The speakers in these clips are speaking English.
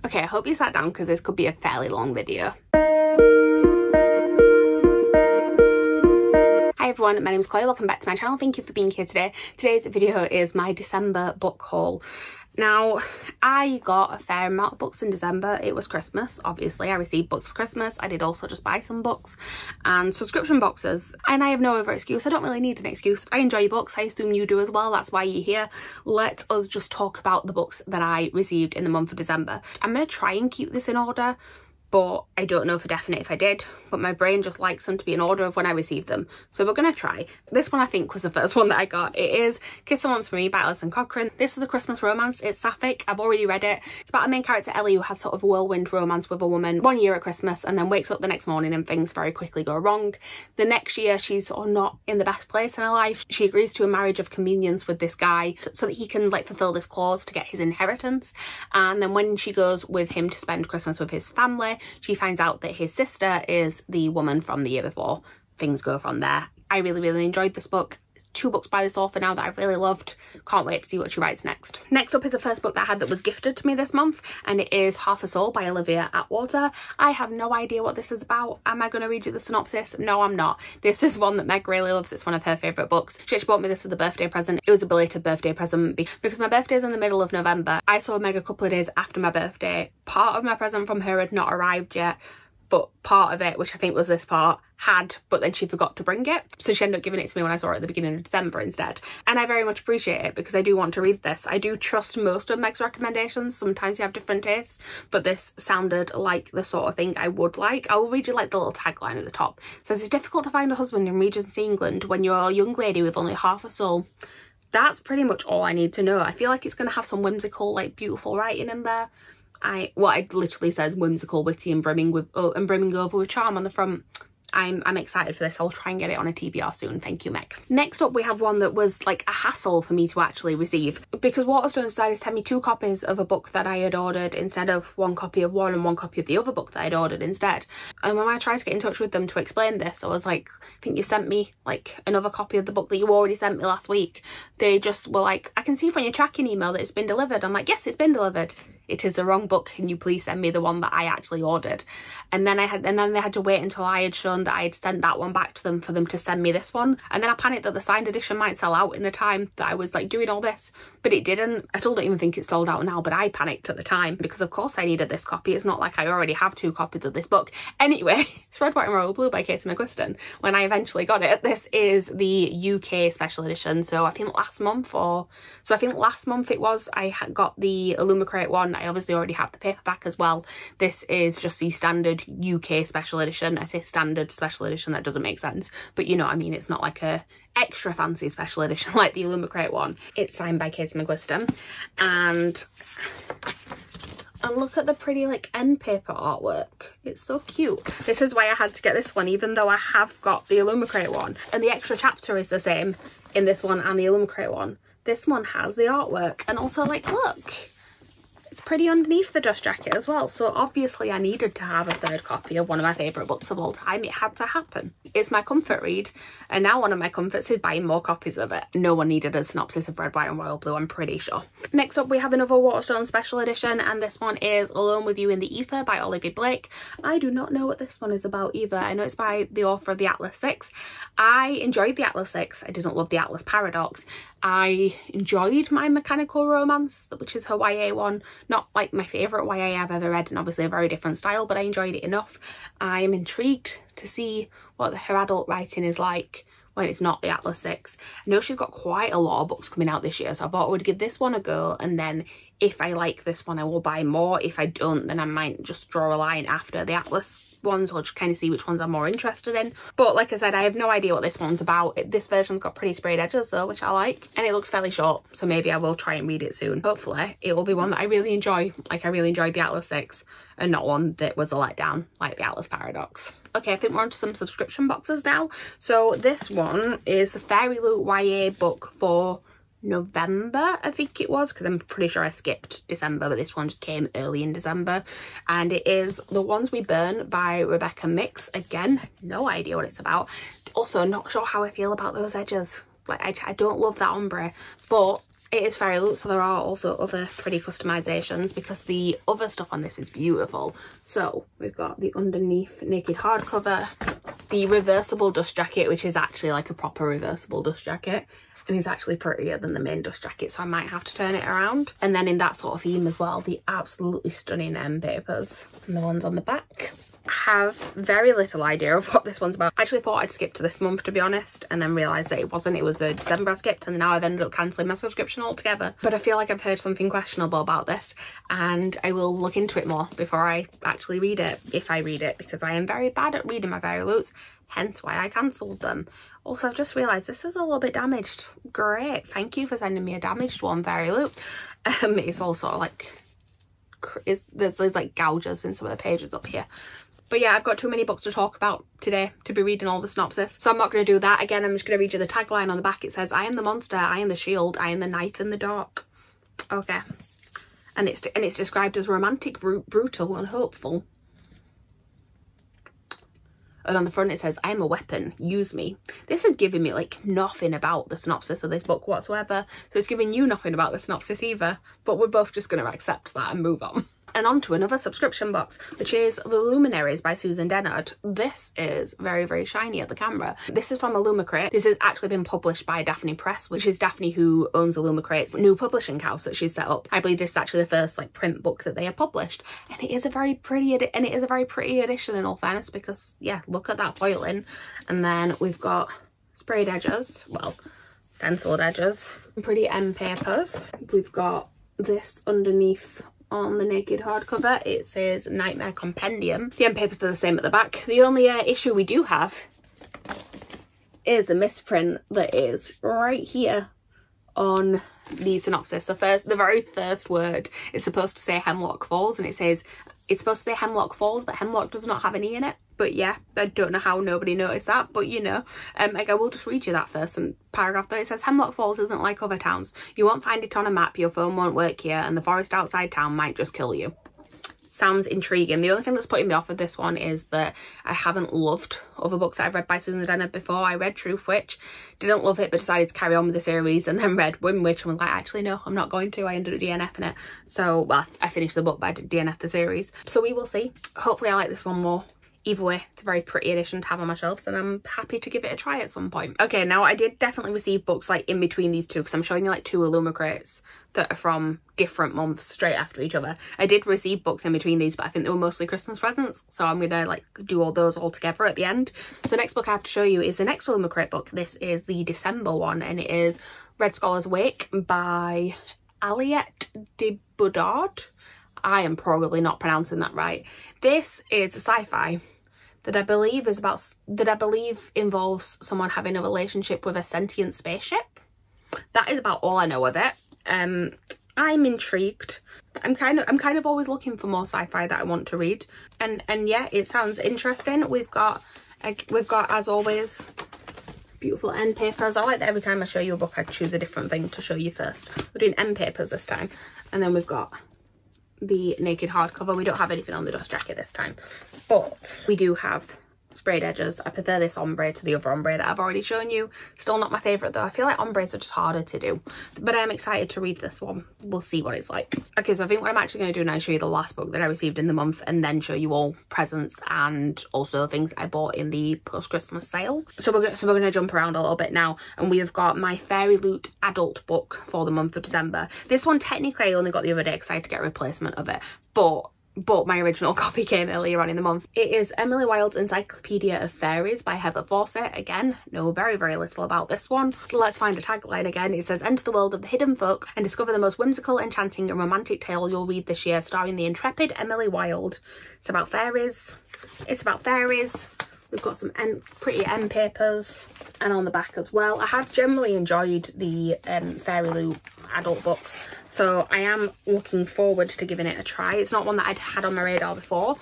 Okay, I hope you sat down because this could be a fairly long video. Hi everyone, my name is Chloe, welcome back to my channel. Thank you for being here today. Today's video is my December book haul. Now, I got a fair amount of books in December. It was Christmas, obviously. I received books for Christmas. I did also just buy some books and subscription boxes. And I have no other excuse. I don't really need an excuse. I enjoy books. I assume you do as well. That's why you're here. Let us just talk about the books that I received in the month of December. I'm going to try and keep this in order, but I don't know for definite if I did, but my brain just likes them to be in order of when I received them. So we're going to try. This one I think was the first one that I got. It is Kiss and Once For Me by Alison Cochrane. This is a Christmas romance. It's sapphic. I've already read it. It's about a main character, Ellie, who has sort of a whirlwind romance with a woman one year at Christmas and then wakes up the next morning and things very quickly go wrong. The next year she's sort of not in the best place in her life. She agrees to a marriage of convenience with this guy so that he can like fulfill this clause to get his inheritance. And then when she goes with him to spend Christmas with his family, she finds out that his sister is the woman from the year before. Things go from there. I really enjoyed this book. It's 2 books by this author now that I've really loved. Can't wait to see what she writes next. Next up is the first book that I had that was gifted to me this month, and it is Half a Soul by Olivia Atwater. I have no idea what this is about. Am I going to read you the synopsis? No, I'm not. This is one that Meg really loves. It's one of her favourite books. She actually bought me this as a birthday present. It was a belated birthday present because my birthday is in the middle of November. I saw Meg a couple of days after my birthday. Part of my present from her had not arrived yet, but part of it, which I think was this part, had, but then she forgot to bring it. So she ended up giving it to me when I saw it at the beginning of December instead. And I very much appreciate it because I do want to read this. I do trust most of Meg's recommendations. Sometimes you have different tastes, but this sounded like the sort of thing I would like. I'll read you like the little tagline at the top. It says, it's difficult to find a husband in Regency England when you're a young lady with only half a soul. That's pretty much all I need to know. I feel like it's going to have some whimsical, like beautiful writing in there. What it literally says, whimsical, witty and brimming over with charm on the front. I'm excited for this. I'll try and get it on a TBR soon. Thank you, Meg. Next up, we have one that was like a hassle for me to actually receive because Waterstones decided to send me 2 copies of a book that I had ordered instead of 1 copy of one and 1 copy of the other book that I'd ordered instead. And when I tried to get in touch with them to explain this, I was like, I think you sent me like another copy of the book that you already sent me last week. They just were like, I can see from your tracking email that it's been delivered. I'm like, yes, it's been delivered. It is the wrong book. Can you please send me the one that I actually ordered? And then they had to wait until I had shown that I had sent that one back to them for them to send me this one. And then I panicked that the signed edition might sell out in the time that I was like doing all this, but it didn't. I still don't even think it's sold out now, but I panicked at the time because of course I needed this copy. It's not like I already have 2 copies of this book. Anyway, it's Red, White and Royal Blue by Casey McQuiston. When I eventually got it, this is the UK special edition. So I think last month it was, I had got the Illumicrate one. I obviously already have the paperback as well. This is just the standard UK special edition. I say standard special edition, that doesn't make sense, but you know what I mean. It's not like a extra fancy special edition like the Illumicrate one. It's signed by Casey McQuiston, and look at the pretty like end paper artwork. It's so cute. This is why I had to get this one, even though I have got the Illumicrate one, and the extra chapter is the same in this one and the Illumicrate one. This one has the artwork, and also like, look, it's pretty underneath the dust jacket as well. So obviously I needed to have a 3rd copy of one of my favourite books of all time. It had to happen. It's my comfort read, and now one of my comforts is buying more copies of it. No one needed a synopsis of Red, White and Royal Blue, I'm pretty sure. Next up, we have another Waterstones special edition, and this one is Alone With You in the Ether by Olivia Blake. I do not know what this one is about either. I know it's by the author of the Atlas 6. I enjoyed the Atlas 6. I didn't love the Atlas Paradox. I enjoyed My Mechanical Romance, which is her YA one. Not like my favourite YA I've ever read, and obviously a very different style, but I enjoyed it enough. I am intrigued to see what her adult writing is like when it's not the Atlas 6. I know she's got quite a lot of books coming out this year, so I thought I would give this one a go, and then if I like this one I will buy more. If I don't, then I might just draw a line after the Atlas ones or just kind of see which ones I'm more interested in. But like I said, I have no idea what this one's about. This version's got pretty sprayed edges though, which I like, and it looks fairly short, so maybe I will try and read it soon. Hopefully it will be one that I really enjoy, like I really enjoyed the Atlas 6, and not one that was a letdown like the Atlas Paradox. Okay, I think we're on to some subscription boxes now. So this one is the Fairy Loot YA book for November, I think it was, because I'm pretty sure I skipped December, but this one just came early in December, and it is The Ones We Burn by Rebecca Mix. Again, no idea what it's about. Also, not sure how I feel about those edges. Like, I don't love that ombre, but It is fairy loot, so there are also other pretty customizations because the other stuff on this is beautiful. So we've got the underneath naked hardcover, the reversible dust jacket, which is actually like a proper reversible dust jacket, and is actually prettier than the main dust jacket, so I might have to turn it around. And then in that sort of theme as well, the absolutely stunning M papers and the ones on the back. Have very little idea of what this one's about. I actually thought I'd skip to this month, to be honest, and then realised that it wasn't. It was a December I skipped, and now I've ended up cancelling my subscription altogether. But I feel like I've heard something questionable about this, and I will look into it more before I actually read it, if I read it, because I am very bad at reading my fairy loots, hence why I cancelled them. Also, I've just realised this is a little bit damaged. Great, thank you for sending me a damaged one, fairy loot. It's also like, there's like gouges in some of the pages up here. But yeah, I've got too many books to talk about today to be reading all the synopsis, so I'm not going to do that. Again, I'm just going to read you the tagline on the back. It says, I am the monster, I am the shield, I am the knight in the dark. Okay. And it's described as romantic, brutal and hopeful. And on the front it says, I am a weapon, use me. This is giving me like nothing about the synopsis of this book whatsoever. So it's giving you nothing about the synopsis either. But we're both just going to accept that and move on. And on to another subscription box, which is The Luminaries by Susan Dennard. This is very, very shiny at the camera. This is from Illumicrate. This has actually been published by Daphne Press, which is Daphne who owns Illumicrate's new publishing house that she's set up. I believe this is actually the first like print book that they have published. And it is a very pretty edition in all fairness, because yeah, look at that foiling. And then we've got sprayed edges, well, stenciled edges, pretty M papers. We've got this underneath on the naked hardcover. It says Nightmare Compendium. The end papers are the same at the back. The only issue we do have is the misprint that is right here on the synopsis. So the very first word is supposed to say Hemlock Falls, and it says it's supposed to say Hemlock Falls, but Hemlock does not have an E in it. But yeah, I don't know how nobody noticed that, but you know. Like, I will just read you that first paragraph there. It says, Hemlock Falls isn't like other towns. You won't find it on a map, your phone won't work here, and the forest outside town might just kill you. Sounds intriguing. The only thing that's putting me off with this one is that I haven't loved other books that I've read by Susan Dennard before. I read Truth Witch, didn't love it, but decided to carry on with the series, and then read Wind Witch and was like, actually no, I'm not going to. I ended up DNFing it. So, well, I finished the book, but I did DNF the series. So we will see. Hopefully I like this one more. Either way, it's a very pretty edition to have on my shelves, and I'm happy to give it a try at some point. Okay, now I did definitely receive books like in between these two, because I'm showing you like two Illumicrates that are from different months straight after each other. I did receive books in between these, but I think they were mostly Christmas presents, so I'm gonna like do all those all together at the end. So the next book I have to show you is the next Illumicrate book. This is the December one, and it is Red Scholar's Wake by Aliette de Bodard. I am probably not pronouncing that right. This is a sci-fi that I believe involves someone having a relationship with a sentient spaceship. That is about all I know of it. I'm intrigued. I'm kind of always looking for more sci-fi that I want to read, and yeah, it sounds interesting. We've got as always beautiful end papers. I like that every time I show you a book I choose a different thing to show you first. We're doing end papers this time, and then we've got the naked hardcover. We don't have anything on the dust jacket this time, but we do have sprayed edges. I prefer this ombre to the other ombre that I've already shown you. Still not my favourite though. I feel like ombres are just harder to do, but I'm excited to read this one. We'll see what it's like. Okay, so I think what I'm actually going to do now is show you the last book that I received in the month, and then show you all presents and also things I bought in the post-Christmas sale. So we're going to jump around a little bit now, and we have got my Fairy Loot adult book for the month of December. This one technically I only got the other day because I had to get a replacement of it, but my original copy came earlier on in the month. It is Emily Wilde's Encyclopedia of Fairies by Heather Fawcett. Again, know very, very little about this one. Let's find the tagline again. It says, enter the world of the hidden folk and discover the most whimsical, enchanting and romantic tale you'll read this year, starring the intrepid Emily Wilde. It's about fairies. It's about fairies. We've got some pretty end papers, and on the back as well. I have generally enjoyed the Fairy Loot adult books, so I am looking forward to giving it a try. It's not one that I'd had on my radar before,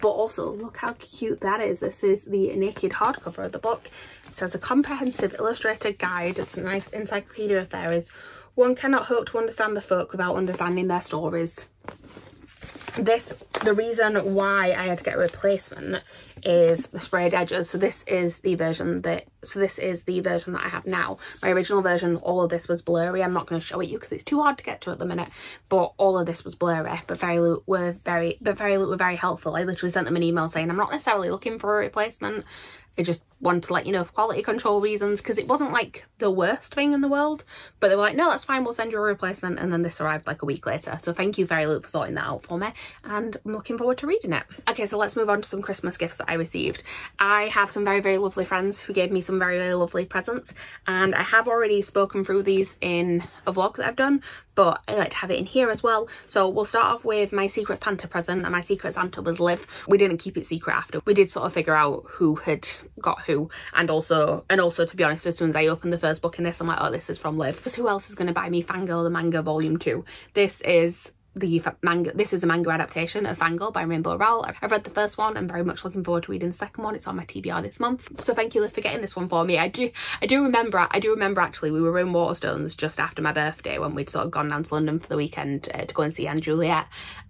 but also look how cute that is. This is the naked hardcover of the book. It says a comprehensive illustrated guide. It's a nice encyclopedia of fairies. One cannot hope to understand the folk without understanding their stories. the reason why I had to get a replacement is the sprayed edges. So this is the version that I have now. My original version, all of this was blurry. I'm not going to show it you because it's too hard to get to at the minute, but all of this was blurry. But Fairy Loot were very helpful. I literally sent them an email saying I'm not necessarily looking for a replacement. I just wanted to let you know for quality control reasons, because it wasn't like the worst thing in the world, but they were like, no, that's fine, we'll send you a replacement. And then this arrived like a week later. So thank you, Fairy Loot, for sorting that out for me, and I'm looking forward to reading it. Okay, so let's move on to some Christmas gifts that I received. I have some very lovely friends who gave me some very lovely presents, and I have already spoken through these in a vlog that I've done, but I like to have it in here as well. So we'll start off with my Secret Santa present, and my Secret Santa was Liv. We didn't keep it secret after. We did sort of figure out who had got who, and also to be honest, as soon as I opened the first book in this, I'm like, oh, this is from Liv. Who else is going to buy me Fangirl the Manga Volume 2? This is a manga adaptation of Fangirl by Rainbow Rowell. I've read the first one. I'm very much looking forward to reading the second one. It's on my TBR this month. So thank you, Liv, for getting this one for me. I do remember actually we were in Waterstones just after my birthday when we'd sort of gone down to London for the weekend to go and see Anne Juliet,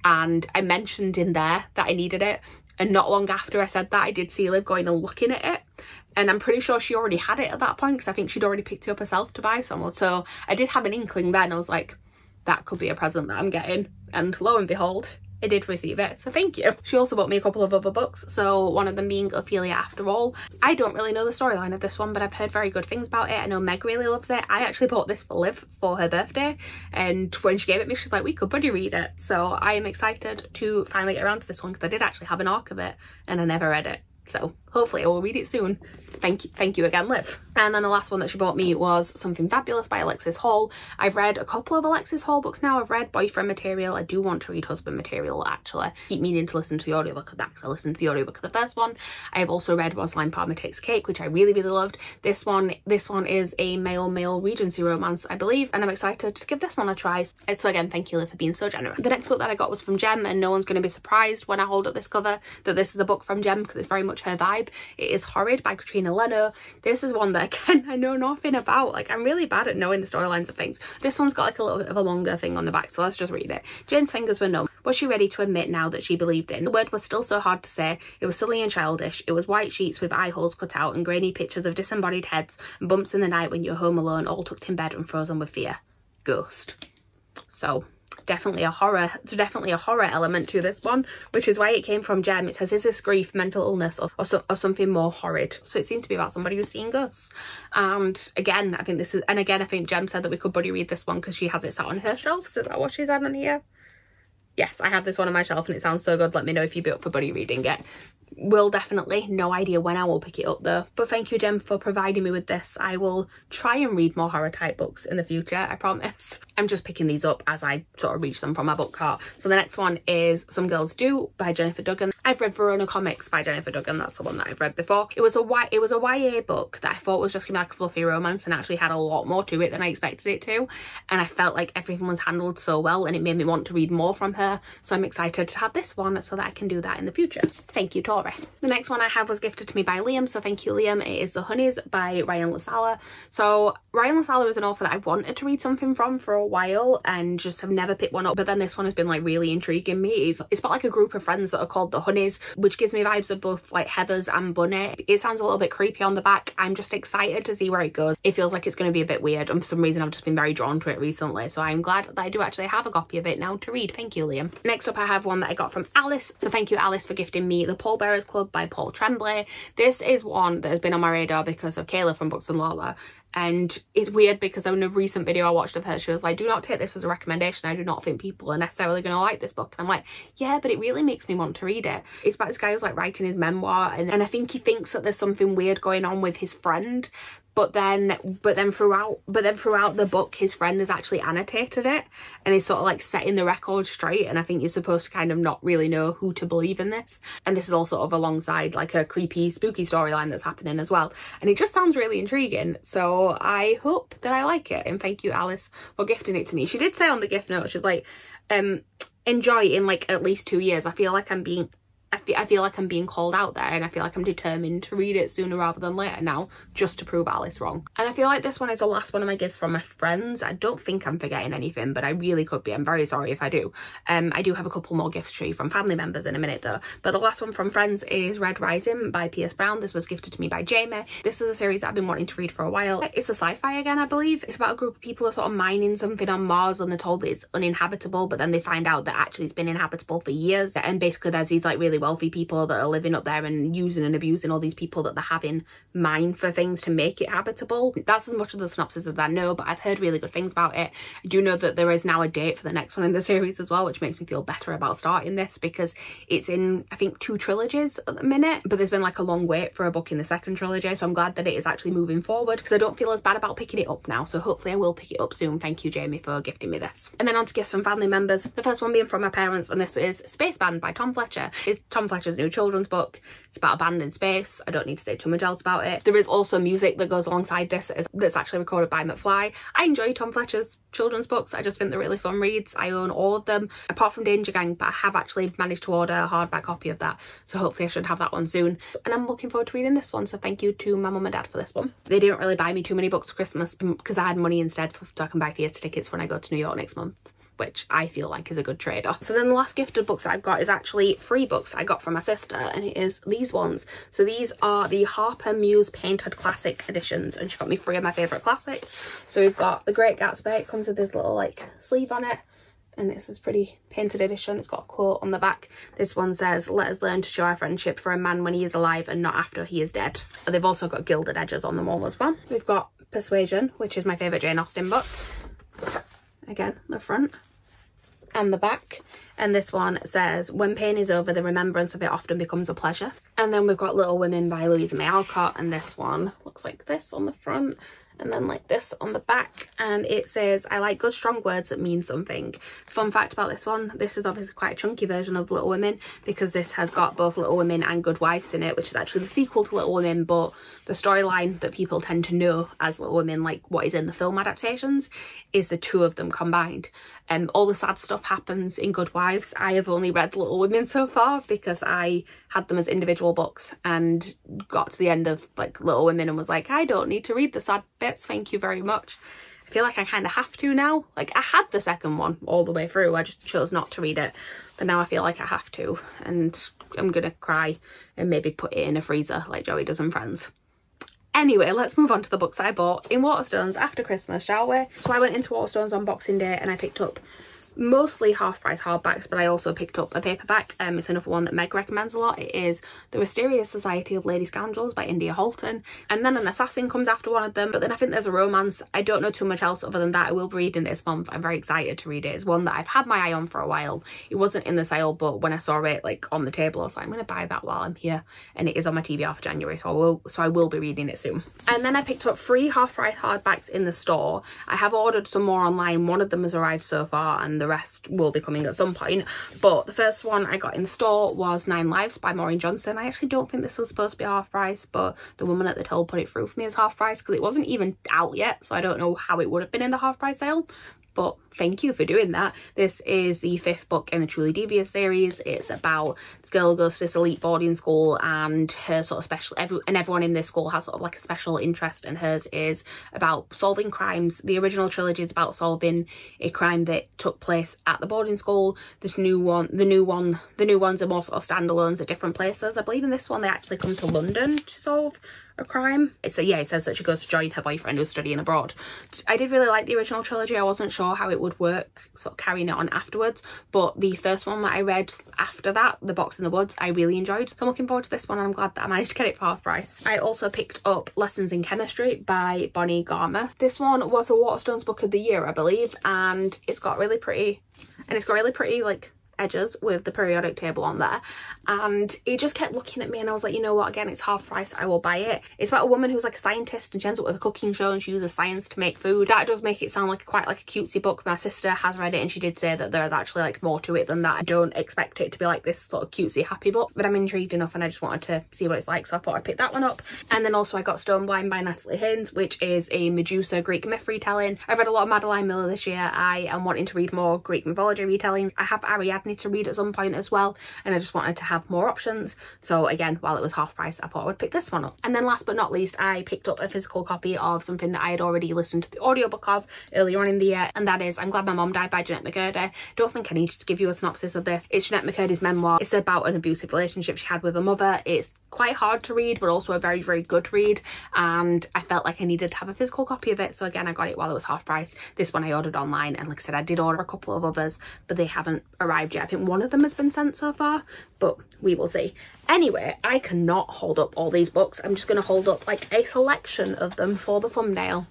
and I mentioned in there that I needed it, and not long after I said that, I did see Liv going and looking at it, and I'm pretty sure she already had it at that point, because I think she'd already picked it up herself to buy some. So I did have an inkling then. I was like, that could be a present that I'm getting, and lo and behold, I did receive it, so thank you. She also bought me a couple of other books, so one of them being Ophelia After All. I don't really know the storyline of this one, but I've heard very good things about it. I know Meg really loves it. I actually bought this for Liv for her birthday, and when she gave it me, she's like, we could buddy read it. So I am excited to finally get around to this one, because I did actually have an arc of it and I never read it. So hopefully I will read it soon. Thank you again, Liv. And then the last one that she bought me was Something Fabulous by Alexis Hall. I've read a couple of Alexis Hall books now. I've read Boyfriend Material. I do want to read Husband Material, actually. Keep meaning to listen to the audiobook of that, because I listened to the audiobook of the first one. I have also read Rosalind Palmer Takes Cake, which I really loved. This one is a male Regency romance, I believe, and I'm excited to give this one a try. So again, thank you, Liv, for being so generous. The next book that I got was from Jem, and no one's going to be surprised when I hold up this cover that this is a book from Jem, because it's very much her vibe. It is Horrid by Katrina Leno. This is one that, again, I know nothing about. Like, I'm really bad at knowing the storylines of things. This one's got like a little bit of a longer thing on the back, so let's just read it. Jane's fingers were numb. Was she ready to admit now that she believed in? The word was still so hard to say. It was silly and childish. It was white sheets with eye holes cut out and grainy pictures of disembodied heads and bumps in the night when you're home alone, all tucked in bed and frozen with fear. Ghost. So definitely a horror element to this one, which is why it came from Jem. It says, is this grief, mental illness, or something more horrid? So it seems to be about somebody who's seeing ghosts. And again, I think Jem said that we could buddy read this one because she has it sat on her shelf. So is that what she's had on here? Yes, I have this one on my shelf and it sounds so good. Let me know if you'd be up for buddy reading it. Will definitely. No idea when I will pick it up though. But thank you, Jem, for providing me with this. I will try and read more horror type books in the future, I promise. I'm just picking these up as I sort of reach them from my book cart. So the next one is Some Girls Do by Jennifer Duggan. I've read Verona Comics by Jennifer Duggan. That's the one that I've read before. It was a YA book that I thought was just gonna be like a fluffy romance, and actually had a lot more to it than I expected it to. And I felt like everything was handled so well, and it made me want to read more from her. So I'm excited to have this one so that I can do that in the future. Thank you, Tori. The next one I have was gifted to me by Liam, so thank you, Liam. It is The Honeys by Ryan LaSala. So Ryan LaSala is an author that I've wanted to read something from for a while and just have never picked one up, but then this one has been like really intriguing me. It's about like a group of friends that are called the Honeys, which gives me vibes of both like Heathers and Bunny. It sounds a little bit creepy on the back. I'm just excited to see where it goes. It feels like it's going to be a bit weird, and for some reason I've just been very drawn to it recently, so I'm glad that I do actually have a copy of it now to read. Thank you, Liam. Next up I have one that I got from Alice, so thank you, Alice, for gifting me The Paulbearers Club by Paul Tremblay. This is one that has been on my radar because of Kayla from Books and Lala, and it's weird because in a recent video I watched of her, she was like, do not take this as a recommendation. I do not think people are necessarily going to like this book. And I'm like, yeah, but it really makes me want to read it. It's about this guy who's like writing his memoir, and I think he thinks that there's something weird going on with his friend, but then throughout the book his friend has actually annotated it and is sort of like setting the record straight, and I think you're supposed to kind of not really know who to believe in this. And this is all sort of alongside like a creepy spooky storyline that's happening as well, and it just sounds really intriguing. So I hope that I like it, and thank you, Alice, for gifting it to me. She did say on the gift note, she's like, enjoy in like at least 2 years. I feel like I'm being I feel like I'm being called out there, and I feel like I'm determined to read it sooner rather than later now, just to prove Alice wrong. And I feel like this one is the last one of my gifts from my friends. I don't think I'm forgetting anything, but I really could be. I'm very sorry if I do. I do have a couple more gifts to show you from family members in a minute though. But the last one from friends is Red Rising by Pierce Brown. This was gifted to me by Jamie. This is a series that I've been wanting to read for a while. It's a sci-fi again, I believe. It's about a group of people who are sort of mining something on Mars, and they're told that it's uninhabitable, but then they find out that actually it's been inhabitable for years. And basically there's these like really wealthy people that are living up there and using and abusing all these people that they're having mine for things to make it habitable. That's as much of the synopsis as I know, but I've heard really good things about it. I do know that there is now a date for the next one in the series as well, which makes me feel better about starting this, because it's in, I think, 2 trilogies at the minute, but there's been like a long wait for a book in the second trilogy, so I'm glad that it is actually moving forward, because I don't feel as bad about picking it up now. So hopefully I will pick it up soon. Thank you, Jamie, for gifting me this. And then on to gifts from family members. The first one being from my parents, and this is Space Band by Tom Fletcher. It's Tom Fletcher's new children's book. It's about a band in space. I don't need to say too much else about it. There is also music that goes alongside this that's actually recorded by McFly. I enjoy Tom Fletcher's children's books. I just think they're really fun reads. I own all of them apart from Danger Gang, but I have actually managed to order a hardback copy of that, so hopefully I should have that one soon. And I'm looking forward to reading this one, so thank you to my mum and dad for this one. They didn't really buy me too many books for Christmas because I had money instead so I can buy theatre tickets when I go to New York next month, which I feel like is a good trade-off. So then the last gifted books that I've got is actually 3 books I got from my sister, and it is these ones. So these are the Harper Mules Painted Classic editions, and she got me 3 of my favourite classics. So we've got The Great Gatsby. It comes with this little like sleeve on it, and this is pretty painted edition. It's got a quote on the back. This one says, "Let us learn to show our friendship for a man when he is alive and not after he is dead." And they've also got gilded edges on them all as well. We've got Persuasion, which is my favourite Jane Austen book. Again, the front and the back, and this one says, "When pain is over, the remembrance of it often becomes a pleasure." And then we've got Little Women by Louisa May Alcott, and this one looks like this on the front and then like this on the back, and it says, "I like good strong words that mean something." Fun fact about this one, this is obviously quite a chunky version of Little Women, because this has got both Little Women and Good Wives in it, which is actually the sequel to Little Women, but the storyline that people tend to know as Little Women, like what is in the film adaptations, is the 2 of them combined. All the sad stuff happens in Good Wives. I have only read Little Women so far because I had them as individual books and got to the end of like Little Women and was like, I don't need to read the sad bits, thank you very much. I feel like I kind of have to now. Like, I had the second one all the way through, I just chose not to read it, but now I feel like I have to, and I'm gonna cry and maybe put it in a freezer like Joey does in Friends. Anyway, let's move on to the books I bought in Waterstones after Christmas, shall we? So I went into Waterstones on Boxing Day and I picked up mostly half-price hardbacks, but I also picked up a paperback. It's another one that Meg recommends a lot. It is The Mysterious Society of Lady Scoundrels by India Holton, and then an assassin comes after one of them, but then I think there's a romance. I don't know too much else other than that. I will be reading it this month. I'm very excited to read it. It's one that I've had my eye on for a while. It wasn't in the sale, but when I saw it like on the table, I was like, I'm going to buy that while I'm here, and it is on my TBR for January, so I will be reading it soon. And then I picked up 3 half-price hardbacks in the store. I have ordered some more online. One of them has arrived so far, and the rest will be coming at some point, but the first one I got in the store was 9 Lives by Maureen Johnson. I actually don't think this was supposed to be half price, but the woman at the till put it through for me as half price because it wasn't even out yet, so I don't know how it would have been in the half price sale, but thank you for doing that. This is the 5th book in the Truly Devious series. It's about this girl who goes to this elite boarding school, and her sort of special, everyone in this school has sort of like a special interest, and hers is about solving crimes. The original trilogy is about solving a crime that took place at the boarding school. The new ones are more sort of standalones at different places. I believe in this one they actually come to London to solve a crime. So yeah, it says that she goes to join her boyfriend who's studying abroad. I did really like the original trilogy. I wasn't sure how it would work sort of carrying it on afterwards, but the first one that I read after that, The Box in the Woods, I really enjoyed, so I'm looking forward to this one, and I'm glad that I managed to get it for half price. I also picked up Lessons in Chemistry by Bonnie Garmer. This one was a Waterstones Book of the Year, I believe, and it's got really pretty like edges with the periodic table on there, and it just kept looking at me, and I was like, you know what, again, it's half price, I will buy it. It's about a woman who's like a scientist, and she ends up with a cooking show, and she uses science to make food. That does make it sound like quite like a cutesy book. My sister has read it, and she did say that there is actually like more to it than that. I don't expect it to be like this sort of cutesy happy book, but I'm intrigued enough, and I just wanted to see what it's like, so I thought I'd pick that one up. And then also I got Stoneblind by Natalie Haynes, which is a Medusa Greek myth retelling. I've read a lot of Madeline Miller this year. I am wanting to read more Greek mythology retellings. I have Ariadne need to read at some point as well, and I just wanted to have more options. So again, while it was half price, I thought I would pick this one up. And then last but not least, I picked up a physical copy of something that I had already listened to the audiobook of earlier on in the year, and that is I'm Glad My Mom Died by Jeanette McCurdy. Don't think I need to give you a synopsis of this. It's Jeanette McCurdy's memoir. It's about an abusive relationship she had with her mother. It's quite hard to read, but also a very, very good read, and I felt like I needed to have a physical copy of it. So again, I got it while it was half price. This one I ordered online, and like I said, I did order a couple of others, but they haven't arrived yet. I think one of them has been sent so far, but we will see. Anyway, I cannot hold up all these books. I'm just going to hold up like a selection of them for the thumbnail.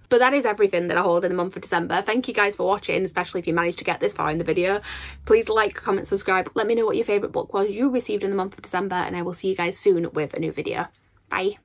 But that is everything that I hold in the month of December. Thank you guys for watching, especially if you managed to get this far in the video. Please like, comment, subscribe. Let me know what your favourite book was you received in the month of December, and I will see you guys soon with a new video. Bye.